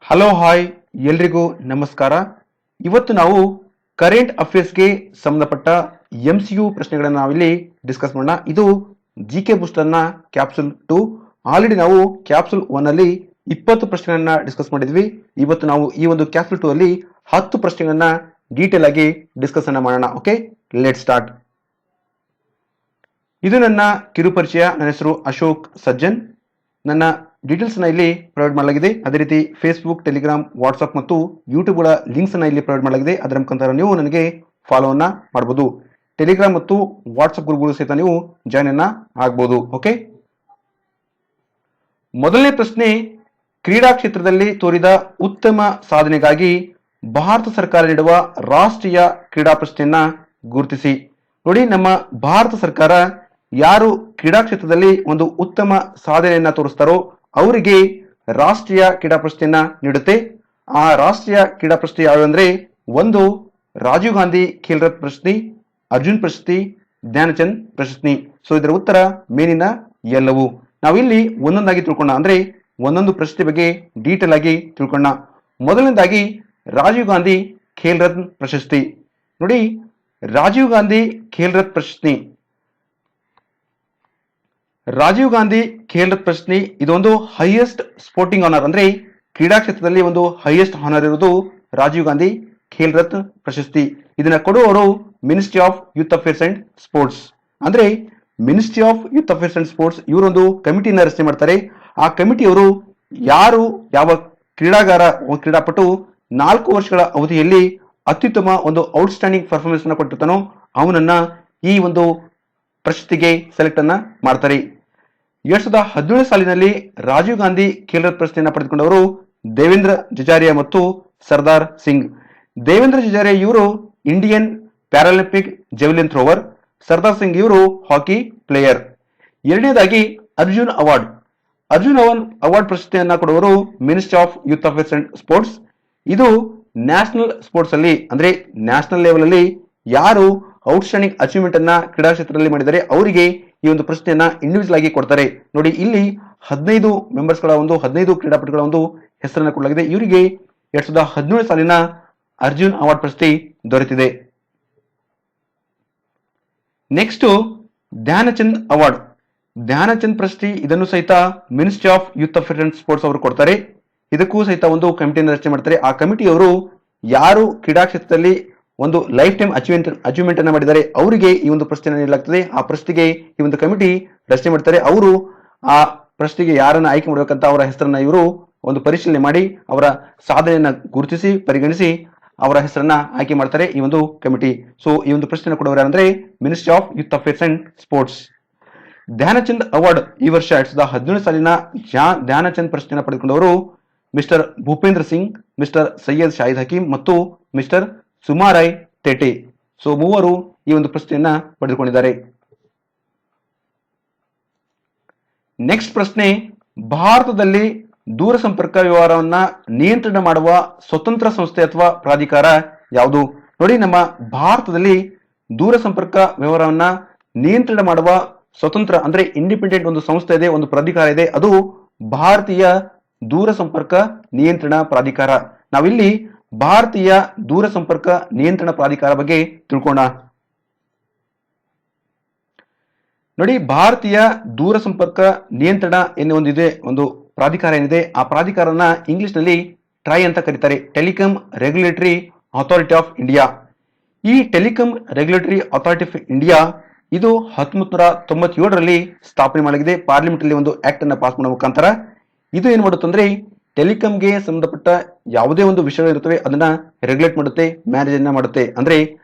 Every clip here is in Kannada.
ಹಲೋ ಹಾಯ್ ಎಲ್ರಿಗೂ ನಮಸ್ಕಾರ. ಇವತ್ತು ನಾವು ಕರೆಂಟ್ ಅಫೇರ್ಸ್ಗೆ ಸಂಬಂಧಪಟ್ಟ MCQ ಪ್ರಶ್ನೆಗಳನ್ನು ನಾವಿಲ್ಲಿ ಡಿಸ್ಕಸ್ ಮಾಡೋಣ. ಇದು GK ಬೂಸ್ಟರ್ನ ಕ್ಯಾಪ್ಸುಲ್ 2. ಆಲ್ರೆಡಿ ನಾವು ಕ್ಯಾಪ್ಸುಲ್ 1 ಅಲ್ಲಿ 20 ಪ್ರಶ್ನೆಗಳನ್ನ ಡಿಸ್ಕಸ್ ಮಾಡಿದ್ವಿ. ಇವತ್ತು ನಾವು ಈ ಒಂದು ಕ್ಯಾಪ್ಸುಲ್ 2 ಅಲ್ಲಿ 10 ಪ್ರಶ್ನೆಗಳನ್ನ ಡೀಟೇಲ್ ಆಗಿ ಡಿಸ್ಕಸ್ ಮಾಡೋಣ. Okay, let start. ಇದು ನನ್ನ ಕಿರುಪರಿಚಯ. ನನ್ನ ಹೆಸರು ಅಶೋಕ್ ಸಜ್ಜನ್. ನನ್ನ ಡೀಟೇಲ್ಸ್ ಇಲ್ಲಿ ಪ್ರೊವೈಡ್ ಮಾಡಲಾಗಿದೆ. ಅದೇ ರೀತಿ ಫೇಸ್ಬುಕ್, ಟೆಲಿಗ್ರಾಮ್, ವಾಟ್ಸ್ಆಪ್ ಮತ್ತು ಯೂಟ್ಯೂಬ್ ಲಿಂಕ್ಸ್ ಇಲ್ಲಿ ಪ್ರೊವೈಡ್ ಮಾಡಲಾಗಿದೆ. ಅದರ ಮುಖಾಂತರ ನೀವು ನನಗೆ ಫಾಲೋ ಮಾಡಬಹುದು. ಟೆಲಿಗ್ರಾಮ್ ಮತ್ತು ವಾಟ್ಸ್ಆಪ್ ಗ್ರೂಪ್ಗಳು ಸಹಿತ ನೀವು ಜಾಯಿನ್ ಆಗಬಹುದು. ಓಕೆ, ಮೊದಲನೇ ಪ್ರಶ್ನೆ, ಕ್ರೀಡಾ ಕ್ಷೇತ್ರದಲ್ಲಿ ತೋರಿದ ಉತ್ತಮ ಸಾಧನೆಗಾಗಿ ಭಾರತ ಸರ್ಕಾರ ನೀಡುವ ರಾಷ್ಟ್ರೀಯ ಕ್ರೀಡಾ ಪ್ರಶಸ್ತಿಯನ್ನ ಗುರುತಿಸಿ. ನೋಡಿ, ನಮ್ಮ ಭಾರತ ಸರ್ಕಾರ ಯಾರು ಕ್ರೀಡಾ ಕ್ಷೇತ್ರದಲ್ಲಿ ಒಂದು ಉತ್ತಮ ಸಾಧನೆಯನ್ನ ತೋರಿಸ್ತಾರೋ ಅವರಿಗೆ ರಾಷ್ಟ್ರೀಯ ಕ್ರೀಡಾ ಪ್ರಶಸ್ತಿಯನ್ನ ನೀಡುತ್ತೆ. ಆ ರಾಷ್ಟ್ರೀಯ ಕ್ರೀಡಾ ಪ್ರಶಸ್ತಿ ಯಾವಂದ್ರೆ, ಒಂದು ರಾಜೀವ್ ಗಾಂಧಿ ಖೇಲ್ ರತ್ನ ಪ್ರಶಸ್ತಿ, ಅರ್ಜುನ್ ಪ್ರಶಸ್ತಿ, ಧ್ಯಾನಚಂದ್ ಪ್ರಶಸ್ತಿ. ಸೊ ಇದರ ಉತ್ತರ ಮೇಲಿನ ಎಲ್ಲವೂ. ನಾವಿಲ್ಲಿ ಒಂದೊಂದಾಗಿ ತಿಳ್ಕೊಳ್ಳೋಣ, ಅಂದ್ರೆ ಒಂದೊಂದು ಪ್ರಶಸ್ತಿ ಬಗ್ಗೆ ಡೀಟೇಲ್ ಆಗಿ ತಿಳ್ಕೊಳ್ಳೋಣ. ಮೊದಲನೇದಾಗಿ ರಾಜೀವ್ ಗಾಂಧಿ ಖೇಲ್ ರತ್ನ ಪ್ರಶಸ್ತಿ. ನೋಡಿ, ರಾಜೀವ್ ಗಾಂಧಿ ಖೇಲ್ ರತ್ನ ಪ್ರಶಸ್ತಿ, ರಾಜೀವ್ ಗಾಂಧಿ ಖೇಲ್ ರತ್ನ ಪ್ರಶಸ್ತಿ ಇದೊಂದು ಹೈಯೆಸ್ಟ್ ಸ್ಪೋರ್ಟಿಂಗ್ ಆನರ್, ಅಂದ್ರೆ ಕ್ರೀಡಾ ಕ್ಷೇತ್ರದಲ್ಲಿ ಒಂದು ಹೈಯೆಸ್ಟ್ ಆನರ್ ಇರುವುದು ರಾಜೀವ್ ಗಾಂಧಿ ಖೇಲ್ ರತ್ನ ಪ್ರಶಸ್ತಿ. ಇದನ್ನ ಕೊಡುವವರು ministry of youth affairs and sports. ಅಂದ್ರೆ ministry of youth affairs and sports ಇವರೊಂದು ಕಮಿಟಿನ ರಚನೆ ಮಾಡ್ತಾರೆ. ಆ ಕಮಿಟಿಯವರು ಯಾರು ಯಾವ ಕ್ರೀಡಾಪಟು 4 ವರ್ಷಗಳ ಅವಧಿಯಲ್ಲಿ ಅತ್ಯುತ್ತಮ ಒಂದು ಔಟ್ಸ್ಟ್ಯಾಂಡಿಂಗ್ ಪರ್ಫಾರ್ಮೆನ್ಸ್ ಅನ್ನು ಕೊಟ್ಟಿರ್ತಾನೋ ಅವನನ್ನ ಈ ಒಂದು ಪ್ರಶಸ್ತಿಗೆ ಸೆಲೆಕ್ಟ್ ಅನ್ನ ಮಾಡ್ತಾರೆ. 2017 ಸಾಲಿನಲ್ಲಿ ರಾಜೀವ್ ಗಾಂಧಿ ಖೇಲ್ ರತ್ನ ಪ್ರಶಸ್ತಿಯನ್ನು ಪಡೆದುಕೊಂಡವರು ದೇವೇಂದ್ರ ಜಜಾರಿಯಾ ಮತ್ತು ಸರ್ದಾರ್ ಸಿಂಗ್. ದೇವೇಂದ್ರ ಜಜಾರಿಯಾ ಇವರು Indian Paralympic javelin thrower, Sardar Singh ಇವರು ಹಾಕಿ ಪ್ಲೇಯರ್. ಎರಡನೇದಾಗಿ ಅರ್ಜುನ್ ಅವಾರ್ಡ್. ಅರ್ಜುನ್ ಅವಾರ್ಡ್ ಪ್ರಶಸ್ತಿಯನ್ನ ಕೊಡುವರು ministry of youth affairs and sports. ಇದು ನ್ಯಾಷನಲ್ ಸ್ಪೋರ್ಟ್ಸ್ ಅಲ್ಲಿ, ಅಂದ್ರೆ ನ್ಯಾಷನಲ್ ಲೆವೆಲ್ ಅಲ್ಲಿ ಯಾರು ಔಟ್ಸ್ಟ್ಯಾಂಡಿಂಗ್ ಅಚೀವ್ಮೆಂಟ್ ಅನ್ನ ಕ್ರೀಡಾ ಕ್ಷೇತ್ರದಲ್ಲಿ ಮಾಡಿದರೆ ಅವರಿಗೆ ಈ ಒಂದು ಪ್ರಶಸ್ತಿಯನ್ನ ಇಂಡಿವಿಜುವಲ್ ಆಗಿ ಕೊಡ್ತಾರೆ. ನೋಡಿ, ಇಲ್ಲಿ 15 ಮೆಂಬರ್ಸ್ಗಳ 15 ಕ್ರೀಡಾಪಟುಗಳ ಒಂದು ಹೆಸರನ್ನು ಕೊಡಲಾಗಿದೆ. ಇವರಿಗೆ 2017 ಸಾಲಿನ ಅರ್ಜುನ್ ಅವಾರ್ಡ್ ಪ್ರಶಸ್ತಿ ದೊರೆತಿದೆ. Next Dhyan Chand award. ಧ್ಯಾನಚಂದ್ ಪ್ರಶಸ್ತಿ ಇದನ್ನು ಸಹಿತ ministry of youth affairs and sports ಅವರು ಕೊಡ್ತಾರೆ. ಇದಕ್ಕೂ ಸಹಿತ ಒಂದು ಕಮಿಟಿಯನ್ನು ರಚನೆ ಮಾಡ್ತಾರೆ. ಆ ಕಮಿಟಿಯವರು ಯಾರು ಕ್ರೀಡಾ ಕ್ಷೇತ್ರದಲ್ಲಿ ಒಂದು ಲೈಫ್ ಟೈಮ್ ಅಚೀವ್ಮೆಂಟ್ ಅನ್ನ ಮಾಡಿದ್ದಾರೆ ಅವರಿಗೆ ಈ ಒಂದು ಪ್ರಶಸ್ತಿಯನ್ನು ನೀಡಲಾಗ್ತದೆ. ಆ ಪ್ರಶಸ್ತಿಗೆ ಈ ಒಂದು ಕಮಿಟಿ ರಚನೆ ಮಾಡ್ತಾರೆ. ಅವರು ಆ ಪ್ರಶಸ್ತಿಗೆ ಯಾರನ್ನ ಆಯ್ಕೆ ಮಾಡಬೇಕಂತ ಅವರ ಹೆಸರನ್ನ ಇವರು ಒಂದು ಪರಿಶೀಲನೆ ಮಾಡಿ ಅವರ ಸಾಧನೆಯನ್ನ ಗುರುತಿಸಿ ಪರಿಗಣಿಸಿ ಅವರ ಹೆಸರನ್ನ ಆಯ್ಕೆ ಮಾಡ್ತಾರೆ ಈ ಒಂದು ಕಮಿಟಿ. ಸೊ ಈ ಒಂದು ಪ್ರಶಸ್ತಿಯನ್ನು ಕೊಡೋರು ಯಾರಂದ್ರೆ ministry of youth affairs and sports. Dhyan Chand award ಈ ವರ್ಷ 2017 ಸಾಲಿನ ಧ್ಯಾನಚಂದ್ ಪ್ರಶಸ್ತಿಯನ್ನು ಪಡೆದುಕೊಂಡವರು ಮಿಸ್ಟರ್ ಭೂಪೇಂದ್ರ ಸಿಂಗ್, ಮಿಸ್ಟರ್ ಸೈಯದ್ ಶಾಹಿದ್ ಹಕೀಂ ಮತ್ತು ಮಿಸ್ಟರ್ ಸುಮಾರಾಯ್ ಟೆಟೆ. ಸೊ ಮೂವರು ಈ ಒಂದು ಪ್ರಶಸ್ತಿಯನ್ನ ಪಡೆದುಕೊಂಡಿದ್ದಾರೆ. ನೆಕ್ಸ್ಟ್ ಪ್ರಶ್ನೆ, ಭಾರತದಲ್ಲಿ ದೂರಸಂಪರ್ಕ ವ್ಯವಹಾರವನ್ನ ನಿಯಂತ್ರಣ ಮಾಡುವ ಸ್ವತಂತ್ರ ಸಂಸ್ಥೆ ಅಥವಾ ಪ್ರಾಧಿಕಾರ ಯಾವುದು? ನೋಡಿ, ನಮ್ಮ ಭಾರತದಲ್ಲಿ ದೂರಸಂಪರ್ಕ ವ್ಯವಹಾರವನ್ನ ನಿಯಂತ್ರಣ ಮಾಡುವ ಸ್ವತಂತ್ರ ಅಂದ್ರೆ ಇಂಡಿಪೆಂಡೆಂಟ್ ಒಂದು ಸಂಸ್ಥೆ ಇದೆ, ಒಂದು ಪ್ರಾಧಿಕಾರ ಇದೆ. ಅದು ಭಾರತೀಯ ದೂರಸಂಪರ್ಕ ನಿಯಂತ್ರಣ ಪ್ರಾಧಿಕಾರ. ನಾವಿಲ್ಲಿ ಭಾರತೀಯ ದೂರಸಂಪರ್ಕ ನಿಯಂತ್ರಣ ಪ್ರಾಧಿಕಾರ ಬಗ್ಗೆ ತಿಳ್ಕೋಣ. ನೋಡಿ, ಭಾರತೀಯ ದೂರಸಂಪರ್ಕ ನಿಯಂತ್ರಣ ಒಂದಿದೆ, ಒಂದು ಪ್ರಾಧಿಕಾರ ಏನಿದೆ ಆ ಪ್ರಾಧಿಕಾರನ ಇಂಗ್ಲಿಷ್ ನಲ್ಲಿ ಟ್ರೈ ಅಂತ ಕರೀತಾರೆ, telecom regulatory authority of India. ಈ telecom regulatory authority of India ಇದು 1997ರಲ್ಲಿ ಸ್ಥಾಪನೆ ಮಾಡಲಾಗಿದೆ. ಪಾರ್ಲಿಮೆಂಟ್ ಅಲ್ಲಿ ಒಂದು ಆಕ್ಟ್ ಅನ್ನ ಪಾಸ್ ಮಾಡೋ ಮುಖಾಂತರ ಇದು ಏನ್ ಮಾಡುತ್ತಂದ್ರೆ ಟೆಲಿಕಾಂಗೆ ಸಂಬಂಧಪಟ್ಟ ಯಾವುದೇ ಒಂದು ವಿಷಯಗಳು ಇರುತ್ತವೆ ಅದನ್ನ ರೆಗ್ಯುಲೇಟ್ ಮಾಡುತ್ತೆ, ಮ್ಯಾನೇಜ್ ಅನ್ನ ಮಾಡುತ್ತೆ. ಅಂದ್ರೆ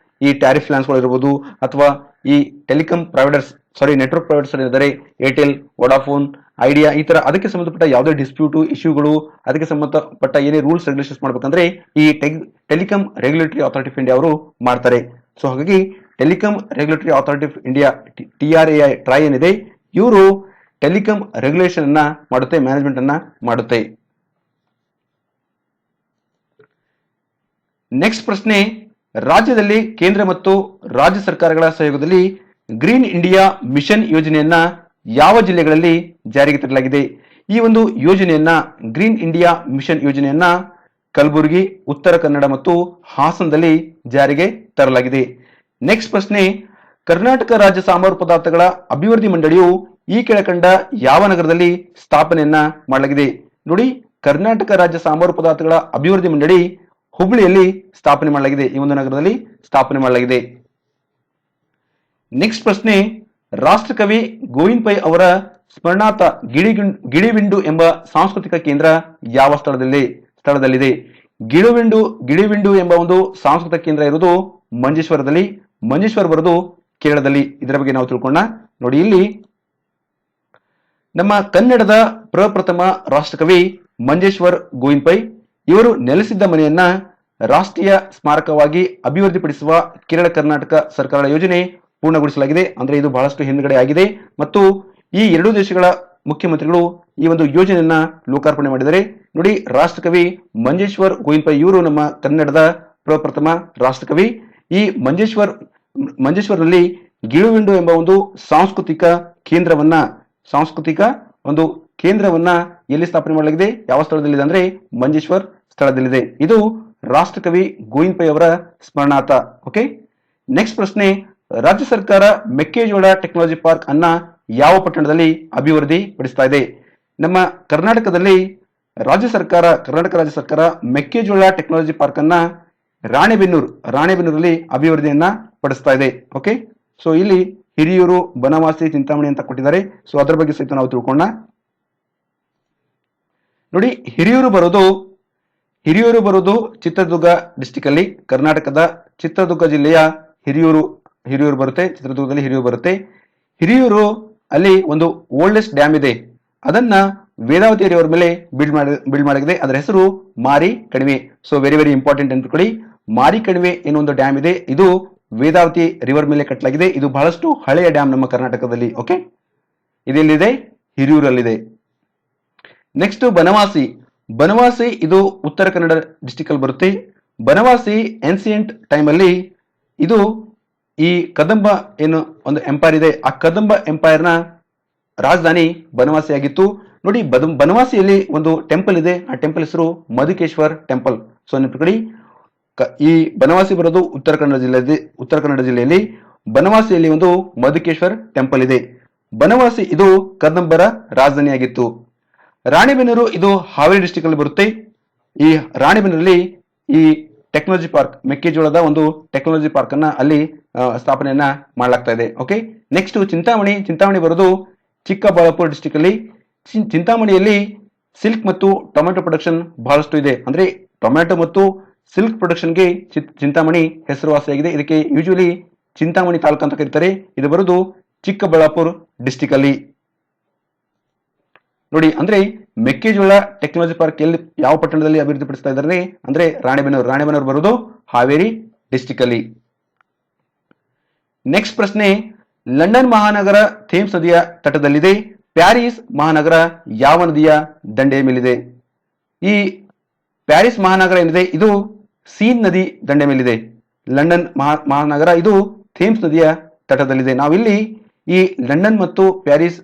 ಈ ಟ್ಯಾರಿಫ್ ಪ್ಲಾನ್ಸ್ಗಳು ಇರಬಹುದು ಅಥವಾ ಈ ಟೆಲಿಕಾಂ ನೆಟ್ವರ್ಕ್ ಪ್ರೊವೈಡರ್ಸ್ ಇದ್ದಾರೆ, ಏರ್ಟೆಲ್, ವೋಡಾಫೋನ್, ಐಡಿಯಾ, ಈ ತರ ಅದಕ್ಕೆ ಸಂಬಂಧಪಟ್ಟ ಯಾವುದೇ ಡಿಸ್ಪ್ಯೂಟ್ ಇಶ್ಯೂಗಳು ಅದಕ್ಕೆ ಸಂಬಂಧಪಟ್ಟ ಏನೇ ರೂಲ್ಸ್ ರೆಗ್ಯುಲೇಷನ್ಸ್ ಮಾಡ್ಬೇಕಂದ್ರೆ ಈ telecom regulatory authority of India ಅವರು ಮಾಡ್ತಾರೆ. ಸೊ ಹಾಗಾಗಿ telecom regulatory authority of India TRAI try ಏನಿದೆ ಇವರು ಟೆಲಿಕಾಂ ರೆಗ್ಯುಲೇಷನ್ ಅನ್ನ ಮಾಡುತ್ತೆ, ಮ್ಯಾನೇಜ್ಮೆಂಟ್ ಅನ್ನ ಮಾಡುತ್ತೆ. ನೆಕ್ಸ್ಟ್ ಪ್ರಶ್ನೆ, ರಾಜ್ಯದಲ್ಲಿ ಕೇಂದ್ರ ಮತ್ತು ರಾಜ್ಯ ಸರ್ಕಾರಗಳ ಸಹಯೋಗದಲ್ಲಿ ಗ್ರೀನ್ ಇಂಡಿಯಾ ಮಿಷನ್ ಯೋಜನೆಯನ್ನ ಯಾವ ಜಿಲ್ಲೆಗಳಲ್ಲಿ ಜಾರಿಗೆ ತರಲಾಗಿದೆ? ಈ ಒಂದು ಯೋಜನೆಯನ್ನ ಗ್ರೀನ್ ಇಂಡಿಯಾ ಮಿಷನ್ ಯೋಜನೆಯನ್ನ ಕಲಬುರಗಿ, ಉತ್ತರ ಕನ್ನಡ ಮತ್ತು ಹಾಸನದಲ್ಲಿ ಜಾರಿಗೆ ತರಲಾಗಿದೆ. ನೆಕ್ಸ್ಟ್ ಪ್ರಶ್ನೆ, ಕರ್ನಾಟಕ ರಾಜ್ಯ ಸಾಂಬಾರು ಪದಾರ್ಥಗಳ ಅಭಿವೃದ್ಧಿ ಮಂಡಳಿಯು ಈ ಕೆಳಕಂಡ ಯಾವ ನಗರದಲ್ಲಿ ಸ್ಥಾಪನೆಯನ್ನ ಮಾಡಲಾಗಿದೆ? ನೋಡಿ, ಕರ್ನಾಟಕ ರಾಜ್ಯ ಸಾಂಬಾರು ಪದಾರ್ಥಗಳ ಅಭಿವೃದ್ಧಿ ಮಂಡಳಿ ಹುಬ್ಬಳ್ಳಿಯಲ್ಲಿ ಸ್ಥಾಪನೆ ಮಾಡಲಾಗಿದೆ. ಈ ಒಂದು ನಗರದಲ್ಲಿ ಸ್ಥಾಪನೆ ಮಾಡಲಾಗಿದೆ. ನೆಕ್ಸ್ಟ್ ಪ್ರಶ್ನೆ, ರಾಷ್ಟ್ರಕವಿ ಗೋವಿಂದ ಪೈ ಅವರ ಸ್ಮರಣಾರ್ಥ ಗಿಳಿವಿಂಡು ಎಂಬ ಸಾಂಸ್ಕೃತಿಕ ಕೇಂದ್ರ ಯಾವ ಸ್ಥಳದಲ್ಲಿದೆ? ಗಿಳಿವಿಂಡು ಎಂಬ ಒಂದು ಸಾಂಸ್ಕೃತಿಕ ಕೇಂದ್ರ ಇರುವುದು ಮಂಜೇಶ್ವರ ಬರೋದು ಕೇರಳದಲ್ಲಿ. ಇದರ ಬಗ್ಗೆ ನಾವು ತಿಳ್ಕೊಂಡ. ನೋಡಿ, ಇಲ್ಲಿ ನಮ್ಮ ಕನ್ನಡದ ಪ್ರಪ್ರಥಮ ರಾಷ್ಟ್ರಕವಿ ಮಂಜೇಶ್ವರ್ ಗೋವಿಂದ ಪೈ ಇವರು ನೆಲೆಸಿದ್ದ ಮನೆಯನ್ನ ರಾಷ್ಟ್ರೀಯ ಸ್ಮಾರಕವಾಗಿ ಅಭಿವೃದ್ಧಿಪಡಿಸುವ ಕೇರಳ ಕರ್ನಾಟಕ ಸರ್ಕಾರದ ಯೋಜನೆ ಪೂರ್ಣಗೊಳಿಸಲಾಗಿದೆ. ಅಂದ್ರೆ ಇದು ಬಹಳಷ್ಟು ಹಿಂದ್ಗಡೆ ಆಗಿದೆ ಮತ್ತು ಈ ಎರಡೂ ದೇಶಗಳ ಮುಖ್ಯಮಂತ್ರಿಗಳು ಈ ಒಂದು ಯೋಜನೆಯನ್ನ ಲೋಕಾರ್ಪಣೆ ಮಾಡಿದ್ದಾರೆ. ನೋಡಿ, ರಾಷ್ಟ್ರಕವಿ ಮಂಜೇಶ್ವರ್ ಗೋವಿಂದ ಪೈ ಇವರು ನಮ್ಮ ಕನ್ನಡದ ಪ್ರಪ್ರಥಮ ರಾಷ್ಟ್ರಕವಿ. ಈ ಮಂಜೇಶ್ವರ್ನಲ್ಲಿ ಗಿಳುವಿಂಡು ಎಂಬ ಒಂದು ಸಾಂಸ್ಕೃತಿಕ ಕೇಂದ್ರವನ್ನ ಎಲ್ಲಿ ಸ್ಥಾಪನೆ ಮಾಡಲಾಗಿದೆ? ಯಾವ ಸ್ಥಳದಲ್ಲಿದೆ ಅಂದ್ರೆ ಮಂಜೇಶ್ವರ್ ಸ್ಥಳದಲ್ಲಿದೆ. ಇದು ರಾಷ್ಟ್ರಕವಿ ಗೋವಿಂದ ಪೈ ಅವರ ಸ್ಮರಣಾರ್ಥ. ಓಕೆ, ನೆಕ್ಸ್ಟ್ ಪ್ರಶ್ನೆ, ರಾಜ್ಯ ಸರ್ಕಾರ ಮೆಕ್ಕೆಜೋಳ ಟೆಕ್ನಾಲಜಿ ಪಾರ್ಕ್ ಅನ್ನ ಯಾವ ಪಟ್ಟಣದಲ್ಲಿ ಅಭಿವೃದ್ಧಿ ಪಡಿಸ್ತಾ ಇದೆ? ನಮ್ಮ ಕರ್ನಾಟಕ ರಾಜ್ಯ ಸರ್ಕಾರ ಮೆಕ್ಕೆಜೋಳ ಟೆಕ್ನಾಲಜಿ ಪಾರ್ಕ್ ಅನ್ನ ರಾಣೆಬೆನ್ನೂರಲ್ಲಿ ಅಭಿವೃದ್ಧಿಯನ್ನ ಪಡಿಸ್ತಾ ಇದೆ. ಓಕೆ, ಸೊ ಇಲ್ಲಿ ಹಿರಿಯೂರು, ಬನವಾಸಿ, ಚಿಂತಾಮಣಿ ಅಂತ ಕೊಟ್ಟಿದ್ದಾರೆ. ಸೊ ಅದರ ಬಗ್ಗೆ ಸಹಿತ ನಾವು ತಿಳ್ಕೊಂಡ. ನೋಡಿ, ಹಿರಿಯೂರು ಬರೋದು ಚಿತ್ರದುರ್ಗ ಡಿಸ್ಟಿಕ್ ಅಲ್ಲಿ, ಕರ್ನಾಟಕದ ಚಿತ್ರದುರ್ಗ ಜಿಲ್ಲೆಯ ಹಿರಿಯೂರು ಬರುತ್ತೆ. ಚಿತ್ರದುರ್ಗದಲ್ಲಿ ಹಿರಿಯೂರು ಬರುತ್ತೆ. ಹಿರಿಯೂರು ಅಲ್ಲಿ ಒಂದು ಓಲ್ಡೆಸ್ಟ್ ಡ್ಯಾಮ್ ಇದೆ. ಅದನ್ನ ವೇದಾವತಿ ರಿವರ್ ಮೇಲೆ ಬಿಲ್ಡ್ ಮಾಡಲಾಗಿದೆ. ಅದರ ಹೆಸರು ಮಾರಿ ಕಣಿವೆ. ಸೊ ವೆರಿ ವೆರಿ ಇಂಪಾರ್ಟೆಂಟ್ ಅಂತ ಕೊಡಿ. ಮಾರಿ ಕಣಿವೆ ಏನೋ ಒಂದು ಡ್ಯಾಮ್ ಇದೆ. ಇದು ವೇದಾವತಿ ರಿವರ್ ಮೇಲೆ ಕಟ್ಟಲಾಗಿದೆ. ಇದು ಬಹಳಷ್ಟು ಹಳೆಯ ಡ್ಯಾಮ್ ನಮ್ಮ ಕರ್ನಾಟಕದಲ್ಲಿ. ಓಕೆ, ಇದೆಲ್ಲಿದೆ? ಹಿರಿಯೂರಲ್ಲಿದೆ. ನೆಕ್ಸ್ಟ್ ಬನವಾಸಿ ಇದು ಉತ್ತರ ಕನ್ನಡ ಡಿಸ್ಟಿಕ್ ಅಲ್ಲಿ ಬರುತ್ತೆ. ಬನವಾಸಿ ಏನ್ಸಿಯಂಟ್ ಟೈಮ್ ಅಲ್ಲಿ ಇದು ಈ ಕದಂಬ ಏನು ಒಂದು ಎಂಪೈರ್ ಇದೆ, ಆ ಕದಂಬ ಎಂಪೈರ್ ನ ರಾಜಧಾನಿ ಬನವಾಸಿ ಆಗಿತ್ತು. ನೋಡಿ, ಬನವಾಸಿಯಲ್ಲಿ ಒಂದು ಟೆಂಪಲ್ ಇದೆ. ಆ ಟೆಂಪಲ್ ಹೆಸರು ಮಧುಕೇಶ್ವರ್ ಟೆಂಪಲ್. ಸೊ ನೆನಪಿಡಿ, ಈ ಬನವಾಸಿ ಬರೋದು ಉತ್ತರ ಕನ್ನಡ ಜಿಲ್ಲೆಯಲ್ಲಿ. ಬನವಾಸಿಯಲ್ಲಿ ಒಂದು ಮಧುಕೇಶ್ವರ್ ಟೆಂಪಲ್ ಇದೆ. ಬನವಾಸಿ ಇದು ಕದಂಬರ ರಾಜಧಾನಿಯಾಗಿತ್ತು. ರಾಣೆಬೆನ್ನೂರು ಇದು ಹಾವೇರಿ ಡಿಸ್ಟಿಕ್ ಅಲ್ಲಿ ಬರುತ್ತೆ. ಈ ರಾಣೆಬೆನ್ನೂರಲ್ಲಿ ಈ ಟೆಕ್ನಾಲಜಿ ಪಾರ್ಕ್, ಮೆಕ್ಕೆಜೋಳದ ಒಂದು ಟೆಕ್ನಾಲಜಿ ಪಾರ್ಕ್ ಅನ್ನ ಅಲ್ಲಿ ಸ್ಥಾಪನೆಯನ್ನ ಮಾಡಲಾಗ್ತಾ ಇದೆ. ಓಕೆ, ನೆಕ್ಸ್ಟ್ ಚಿಂತಾಮಣಿ ಬರೋದು ಚಿಕ್ಕಬಳ್ಳಾಪುರ ಡಿಸ್ಟಿಕ್ ಅಲ್ಲಿ. ಚಿಂತಾಮಣಿಯಲ್ಲಿ ಸಿಲ್ಕ್ ಮತ್ತು ಟೊಮೆಟೊ ಪ್ರೊಡಕ್ಷನ್ ಬಹಳಷ್ಟು ಇದೆ. ಅಂದ್ರೆ ಟೊಮೆಟೊ ಮತ್ತು ಸಿಲ್ಕ್ ಪ್ರೊಡಕ್ಷನ್ಗೆ ಚಿಂತಾಮಣಿ ಹೆಸರುವಾಸಿಯಾಗಿದೆ. ಇದಕ್ಕೆ ಯೂಶುವಲಿ ಚಿಂತಾಮಣಿ ತಾಲೂಕು ಅಂತ ಕರೀತಾರೆ. ಇದು ಬರೋದು ಚಿಕ್ಕಬಳ್ಳಾಪುರ ಡಿಸ್ಟಿಕ್ ಅಲ್ಲಿ. ನೋಡಿ, ಅಂದ್ರೆ ಮೆಕ್ಕೆಜೋಳ ಟೆಕ್ನಾಲಜಿ ಪಾರ್ಕ್ ಎಲ್ಲಿ ಯಾವ ಪಟ್ಟಣದಲ್ಲಿ ಅಭಿವೃದ್ಧಿ ಪಡಿಸ್ತಾ ಇದ್ದಾರೆ ಅಂದ್ರೆ ರಾಣೆಬೆನ್ನೂರು ಬರೋದು ಹಾವೇರಿ ಡಿಸ್ಟಿಕ್ ಅಲ್ಲಿ. ನೆಕ್ಸ್ಟ್ ಪ್ರಶ್ನೆ, ಲಂಡನ್ ಮಹಾನಗರ ಥೇಮ್ಸ್ ನದಿಯ ತಟದಲ್ಲಿದೆ. ಪ್ಯಾರಿಸ್ ಮಹಾನಗರ ಯಾವ ನದಿಯ ದಂಡೆಯ ಮೇಲಿದೆ? ಈ ಪ್ಯಾರಿಸ್ ಮಹಾನಗರ ಏನಿದೆ ಇದು ಸೀನ್ ನದಿ ದಂಡೆ ಮೇಲಿದೆ. ಲಂಡನ್ ಮಹಾನಗರ ಇದು ಥೇಮ್ಸ್ ನದಿಯ ತಟದಲ್ಲಿದೆ. ನಾವಿಲ್ಲಿ ಈ ಲಂಡನ್ ಮತ್ತು ಪ್ಯಾರಿಸ್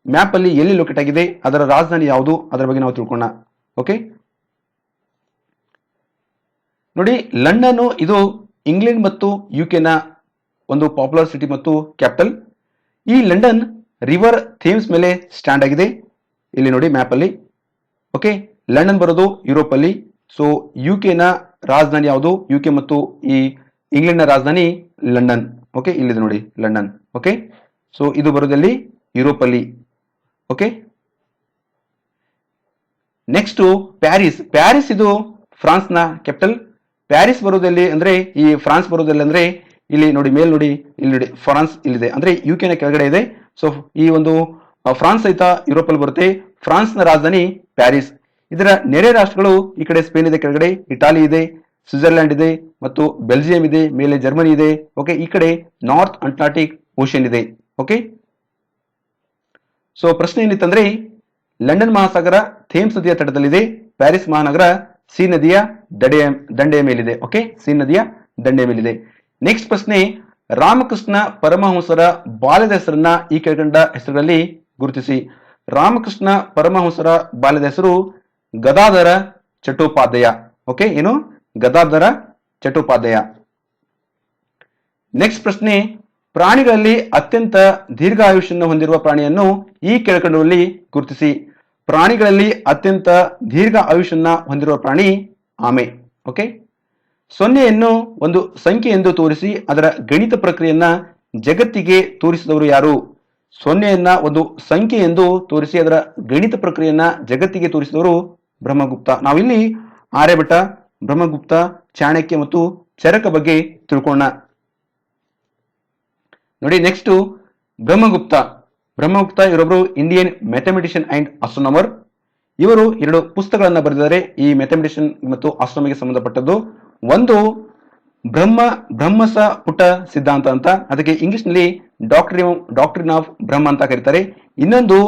ಮ್ಯಾಪ್ ಅಲ್ಲಿ ಎಲ್ಲಿ ಲೊಕೇಟ್ ಆಗಿದೆ, ಅದರ ರಾಜಧಾನಿ ಯಾವುದು, ಅದರ ಬಗ್ಗೆ ನಾವು ತಿಳ್ಕೊಳ್ಳೋಣ. ಓಕೆ, ನೋಡಿ, ಲಂಡನ್ ಇದು ಇಂಗ್ಲೆಂಡ್ ಮತ್ತು ಯುಕೆನ ಒಂದು ಪಾಪ್ಯುಲರ್ ಸಿಟಿ ಮತ್ತು ಕ್ಯಾಪಿಟಲ್. ಈ ಲಂಡನ್ ರಿವರ್ ಥೇಮ್ಸ್ ಮೇಲೆ ಸ್ಟ್ಯಾಂಡ್ ಆಗಿದೆ. ಇಲ್ಲಿ ನೋಡಿ ಮ್ಯಾಪ್ ಅಲ್ಲಿ. ಓಕೆ, ಲಂಡನ್ ಬರೋದು ಯುರೋಪ್ ಅಲ್ಲಿ. ಸೊ ಯುಕೆನ ರಾಜಧಾನಿ ಯಾವುದು? ಯುಕೆ ಮತ್ತು ಈ ಇಂಗ್ಲೆಂಡ್ ನ ರಾಜಧಾನಿ ಲಂಡನ್. ಓಕೆ, ಇಲ್ಲಿದೆ ನೋಡಿ ಲಂಡನ್. ಓಕೆ, ಸೊ ಇದು ಬರೋದಲ್ಲಿ ಯುರೋಪ್ ಅಲ್ಲಿ. ಓಕೆ, ನೆಕ್ಸ್ಟ್ ಪ್ಯಾರಿಸ್ ಇದು ಫ್ರಾನ್ಸ್ ನ ಕ್ಯಾಪಿಟಲ್. ಪ್ಯಾರಿಸ್ ಬರೋದಲ್ಲಿ ಅಂದ್ರೆ ಈ ಫ್ರಾನ್ಸ್ ಬರೋದಲ್ಲಿ ಅಂದ್ರೆ ಇಲ್ಲಿ ನೋಡಿ ಮೇಲ್ ನೋಡಿ, ಇಲ್ಲಿ ನೋಡಿ ಫ್ರಾನ್ಸ್ ಇಲ್ಲಿದೆ, ಅಂದ್ರೆ ಯುಕೆ ನ ಕೆಳಗಡೆ ಇದೆ. ಸೊ ಈ ಒಂದು ಫ್ರಾನ್ಸ್ ಸಹಿತ ಯುರೋಪ್ ಅಲ್ಲಿ ಬರುತ್ತೆ. ಫ್ರಾನ್ಸ್ ನ ರಾಜಧಾನಿ ಪ್ಯಾರಿಸ್. ಇದರ ನೆರೆ ರಾಷ್ಟ್ರಗಳು ಈ ಕಡೆ ಸ್ಪೇನ್ ಇದೆ, ಕೆಳಗಡೆ ಇಟಾಲಿ ಇದೆ, ಸ್ವಿಟ್ಜರ್ಲ್ಯಾಂಡ್ ಇದೆ ಮತ್ತು ಬೆಲ್ಜಿಯಂ ಇದೆ, ಮೇಲೆ ಜರ್ಮನಿ ಇದೆ. ಓಕೆ, ಈ ಕಡೆ ನಾರ್ತ್ ಅಟ್ಲಾಂಟಿಕ್ ಓಷನ್ ಇದೆ. ಓಕೆ, ಸೊ ಪ್ರಶ್ನೆ ಏನಿತ್ತಂದ್ರೆ ಲಂಡನ್ ಮಹಾಸಾಗರ ಥೇಮ್ಸ್ ನದಿಯ ತಟದಲ್ಲಿದೆ. ಪ್ಯಾರಿಸ್ ಮಹಾನಗರ ಸಿ ನದಿಯ ದಂಡೆಯ ಮೇಲಿದೆ. ಓಕೆ, ಸಿ ನದಿಯ ದಂಡೆಯ ಮೇಲಿದೆ. ನೆಕ್ಸ್ಟ್ ಪ್ರಶ್ನೆ, ರಾಮಕೃಷ್ಣ ಪರಮಹಂಸರ ಬಾಲ್ಯದ ಹೆಸರನ್ನ ಈ ಕೆಳಕಂಡ ಹೆಸರುಗಳಲ್ಲಿ ಗುರುತಿಸಿ. ರಾಮಕೃಷ್ಣ ಪರಮಹಂಸರ ಬಾಲ್ಯದ ಹೆಸರು ಗದಾಧರ ಚಟ್ಟೋಪಾಧ್ಯಾಯ. ಓಕೆ, ಏನು ಗದಾಧರ ಚಟ್ಟೋಪಾಧ್ಯಾಯ. ನೆಕ್ಸ್ಟ್ ಪ್ರಶ್ನೆ, ಪ್ರಾಣಿಗಳಲ್ಲಿ ಅತ್ಯಂತ ದೀರ್ಘ ಆಯುಷ್ಯನ್ನು ಹೊಂದಿರುವ ಪ್ರಾಣಿಯನ್ನು ಈ ಕೆಳಕಂಡರಲ್ಲಿ ಗುರುತಿಸಿ. ಪ್ರಾಣಿಗಳಲ್ಲಿ ಅತ್ಯಂತ ದೀರ್ಘ ಆಯುಷ್ಯನ್ನ ಹೊಂದಿರುವ ಪ್ರಾಣಿ ಆಮೆ. ಓಕೆ, ಸೊನ್ನೆಯನ್ನು ಒಂದು ಸಂಖ್ಯೆ ಎಂದು ತೋರಿಸಿ ಅದರ ಗಣಿತ ಪ್ರಕ್ರಿಯೆಯನ್ನ ಜಗತ್ತಿಗೆ ತೋರಿಸಿದವರು ಯಾರು? ಸೊನ್ನೆಯನ್ನ ಒಂದು ಸಂಖ್ಯೆ ಎಂದು ತೋರಿಸಿ ಅದರ ಗಣಿತ ಪ್ರಕ್ರಿಯೆಯನ್ನ ಜಗತ್ತಿಗೆ ತೋರಿಸಿದವರು ಬ್ರಹ್ಮಗುಪ್ತ. ನಾವಿಲ್ಲಿ ಆರ್ಯಭಟ, ಬ್ರಹ್ಮಗುಪ್ತ, ಚಾಣಕ್ಯ ಮತ್ತು ಚರಕ ಬಗ್ಗೆ ತಿಳ್ಕೊಳ್ಳೋಣ. ನೋಡಿ, ನೆಕ್ಸ್ಟ್ ಬ್ರಹ್ಮಗುಪ್ತ. ಬ್ರಹ್ಮಗುಪ್ತ ಇವರೊಬ್ಬರು ಇಂಡಿಯನ್ ಮ್ಯಾಥಮೆಟಿಷಿಯನ್ ಅಂಡ್ ಆಸ್ಟ್ರೋನಮರ್. ಇವರು 2 ಪುಸ್ತಕಗಳನ್ನ ಬರೆದಿದ್ದಾರೆ ಈ ಮ್ಯಾಥಮೆಟಿಷಿಯನ್ ಮತ್ತು ಆಸ್ಟ್ರೋನಮಿಗೆ ಸಂಬಂಧಪಟ್ಟದ್ದು. ಒಂದು ಬ್ರಹ್ಮಸ ಪುಟ ಸಿದ್ಧಾಂತ ಅಂತ, ಅದಕ್ಕೆ ಇಂಗ್ಲಿಷ್ ನಲ್ಲಿ ಡಾಕ್ಟ್ರಿನ್ ಆಫ್ ಬ್ರಹ್ಮ ಅಂತ ಕರೀತಾರೆ. ಇನ್ನೊಂದು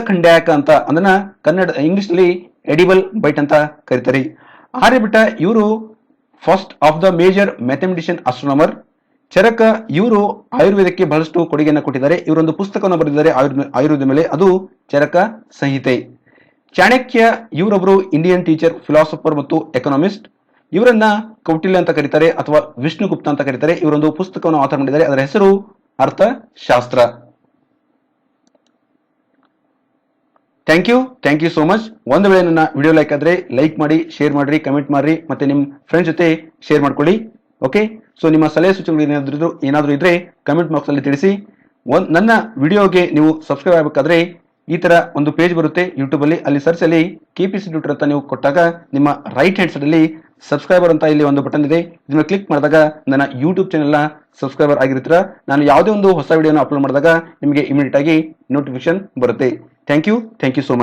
ಖಂಡಾಯಕ ಅಂತ, ಅದನ್ನ ಇಂಗ್ಲಿಷ್ ನಲ್ಲಿ ಎಡಿಬಲ್ ಬೈಟ್ ಅಂತ ಕರೀತಾರೆ. ಆರ್ಯಭಟ ಇವರು first of the major mathematician astronomer. Charaka ಇವರು ಆಯುರ್ವೇದಕ್ಕೆ ಬಹಳಷ್ಟು ಕೊಡುಗೆಯನ್ನು ಕೊಟ್ಟಿದ್ದಾರೆ. ಇವರೊಂದು ಪುಸ್ತಕವನ್ನು ಬರೆದಿದ್ದಾರೆ ಆಯುರ್ವೇದ ಮೇಲೆ, ಅದು ಚರಕ ಸಂಹಿತೆ. ಚಾಣಕ್ಯ ಇವರೊಬ್ಬರು ಇಂಡಿಯನ್ ಟೀಚರ್, ಫಿಲಾಸಫರ್ ಮತ್ತು ಎಕನಾಮಿಸ್ಟ್. ಇವರನ್ನ ಕೌಟಿಲ್ಯ ಅಂತ ಕರೀತಾರೆ ಅಥವಾ ವಿಷ್ಣುಗುಪ್ತ ಅಂತ ಕರೀತಾರೆ. ಇವರೊಂದು ಪುಸ್ತಕವನ್ನು ಆಥರ್ ಮಾಡಿದ್ದಾರೆ, ಅದರ ಹೆಸರು Arthashastra. Thank you so much. ಒಂದು ವೇಳೆ ನನ್ನ ವಿಡಿಯೋ ಲೈಕ್ ಆದ್ರೆ ಲೈಕ್ ಮಾಡಿ, ಶೇರ್ ಮಾಡ್ರಿ, ಕಮೆಂಟ್ ಮಾಡ್ರಿ, ಮತ್ತೆ ನಿಮ್ಮ ಫ್ರೆಂಡ್ಸ್ ಜೊತೆ ಶೇರ್ ಮಾಡ್ಕೊಳ್ಳಿ. ಓಕೆ, ಸೊ ನಿಮ್ಮ ಸಲಹೆ ಸೂಚನೆಗಳು ಏನಾದರೂ ಇದ್ರೆ ಕಮೆಂಟ್ ಬಾಕ್ಸ್ ಅಲ್ಲಿ ತಿಳಿಸಿ. ನನ್ನ ವಿಡಿಯೋಗೆ ನೀವು ಸಬ್ಸ್ಕ್ರೈಬ್ ಆಗಬೇಕಾದ್ರೆ ಈ ತರ ಒಂದು ಪೇಜ್ ಬರುತ್ತೆ ಯೂಟ್ಯೂಬ್ ಅಲ್ಲಿ, ಅಲ್ಲಿ ಸರ್ಚ್ ಅಲ್ಲಿ KPC ಟ್ಯೂಟರ್ ಅಂತ ನೀವು ಕೊಟ್ಟಾಗ ನಿಮ್ಮ ರೈಟ್ ಹ್ಯಾಂಡ್ ಸೈಡ್ ಅಲ್ಲಿ ಸಬ್ಸ್ಕ್ರೈಬರ್ ಅಂತ ಇಲ್ಲಿ ಒಂದು ಬಟನ್ ಇದೆ. ಇದನ್ನ ಕ್ಲಿಕ್ ಮಾಡಿದಾಗ ನನ್ನ ಯೂಟ್ಯೂಬ್ ಚಾನೆಲ್ ಸಬ್ಸ್ಕ್ರೈಬರ್ ಆಗಿರ್ತೀರ. ನಾನು ಯಾವುದೇ ಒಂದು ಹೊಸ ವಿಡಿಯೋನ ಅಪ್ಲೋಡ್ ಮಾಡಿದಾಗ ನಿಮಗೆ ಇಮಿಡಿಯೇಟ್ ಆಗಿ ನೋಟಿಫಿಕೇಶನ್ ಬರುತ್ತೆ. Thank you so much.